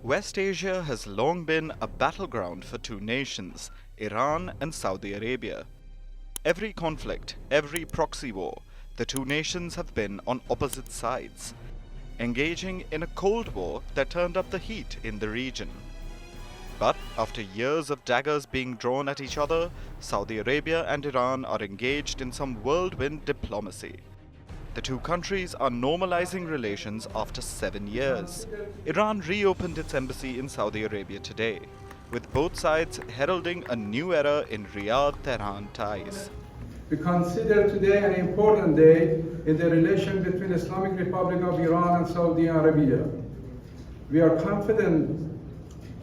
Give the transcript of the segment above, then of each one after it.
West Asia has long been a battleground for two nations, Iran and Saudi Arabia. Every conflict, every proxy war, the two nations have been on opposite sides, engaging in a Cold War that turned up the heat in the region. But after years of daggers being drawn at each other, Saudi Arabia and Iran are engaged in some whirlwind diplomacy. The two countries are normalizing relations after 7 years. Iran reopened its embassy in Saudi Arabia today, with both sides heralding a new era in Riyadh-Tehran ties. We consider today an important day in the relation between the Islamic Republic of Iran and Saudi Arabia. We are confident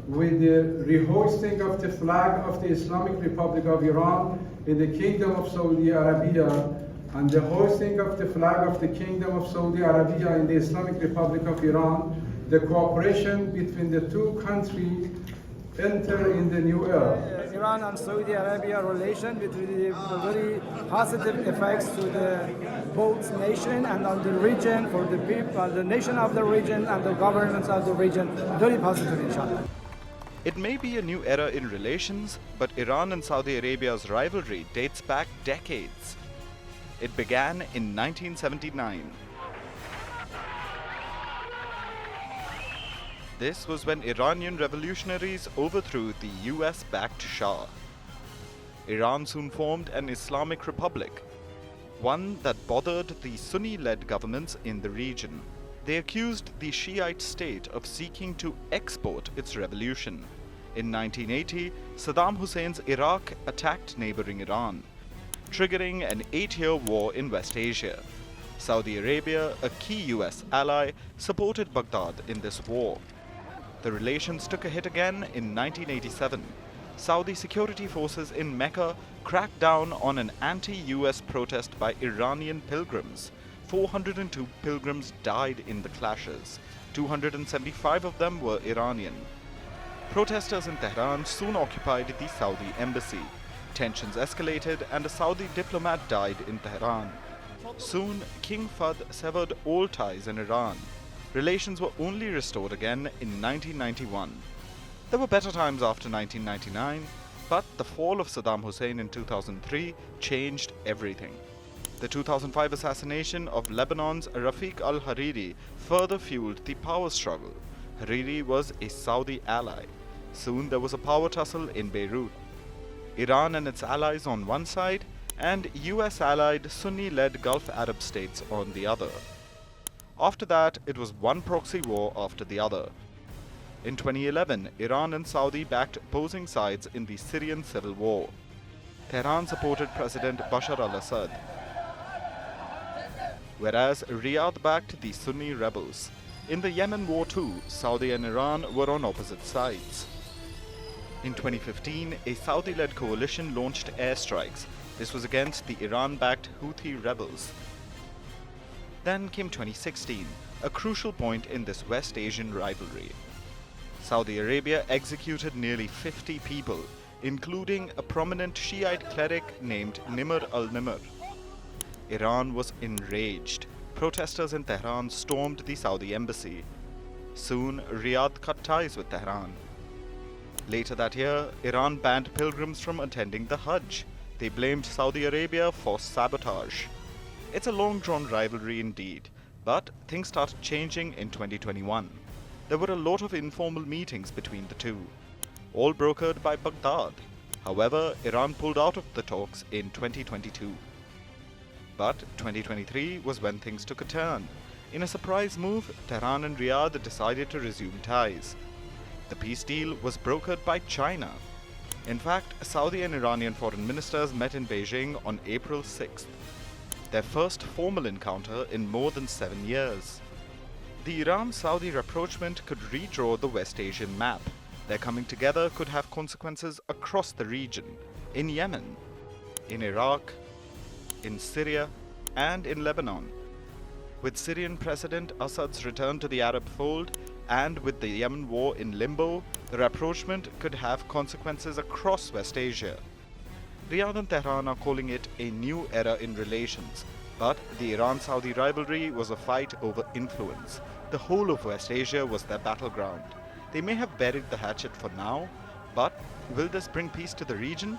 with the rehoisting of the flag of the Islamic Republic of Iran in the Kingdom of Saudi Arabia and the hoisting of the flag of the Kingdom of Saudi Arabia in the Islamic Republic of Iran, the cooperation between the two countries enter in the new era. Iran and Saudi Arabia relation with very positive effects to the both nation and on the region, for the people, the nation of the region and the governments of the region. Very positive, inshallah. It may be a new era in relations, but Iran and Saudi Arabia's rivalry dates back decades. It began in 1979. This was when Iranian revolutionaries overthrew the US-backed Shah. Iran soon formed an Islamic Republic, one that bothered the Sunni-led governments in the region. They accused the Shiite state of seeking to export its revolution. In 1980, Saddam Hussein's Iraq attacked neighboring Iran, triggering an 8-year war in West Asia. Saudi Arabia, a key US ally, supported Baghdad in this war. The relations took a hit again in 1987. Saudi security forces in Mecca cracked down on an anti-US protest by Iranian pilgrims. 402 pilgrims died in the clashes. 275 of them were Iranian. Protesters in Tehran soon occupied the Saudi embassy. Tensions escalated and a Saudi diplomat died in Tehran. Soon, King Fahd severed all ties in Iran. Relations were only restored again in 1991. There were better times after 1999, but the fall of Saddam Hussein in 2003 changed everything. The 2005 assassination of Lebanon's Rafiq al-Hariri further fueled the power struggle. Hariri was a Saudi ally. Soon there was a power tussle in Beirut. Iran and its allies on one side, and US-allied Sunni-led Gulf Arab states on the other. After that, it was one proxy war after the other. In 2011, Iran and Saudi backed opposing sides in the Syrian civil war. Tehran supported President Bashar al-Assad, whereas Riyadh backed the Sunni rebels. In the Yemen war too, Saudi and Iran were on opposite sides. In 2015, a Saudi-led coalition launched airstrikes. This was against the Iran-backed Houthi rebels. Then came 2016, a crucial point in this West Asian rivalry. Saudi Arabia executed nearly 50 people, including a prominent Shiite cleric named Nimr al-Nimr. Iran was enraged. Protesters in Tehran stormed the Saudi embassy. Soon, Riyadh cut ties with Tehran. Later that year, Iran banned pilgrims from attending the Hajj. They blamed Saudi Arabia for sabotage. It's a long-drawn rivalry indeed, but things started changing in 2021. There were a lot of informal meetings between the two, all brokered by Baghdad. However, Iran pulled out of the talks in 2022. But 2023 was when things took a turn. In a surprise move, Tehran and Riyadh decided to resume ties. The peace deal was brokered by China. In fact, Saudi and Iranian foreign ministers met in Beijing on April 6th. Their first formal encounter in more than 7 years. The Iran-Saudi rapprochement could redraw the West Asian map. Their coming together could have consequences across the region, in Yemen, in Iraq, in Syria, and in Lebanon. With Syrian President Assad's return to the Arab fold, and with the Yemen war in limbo, the rapprochement could have consequences across West Asia. Riyadh and Tehran are calling it a new era in relations, but the Iran-Saudi rivalry was a fight over influence. The whole of West Asia was their battleground. They may have buried the hatchet for now, but will this bring peace to the region?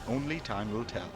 Only time will tell.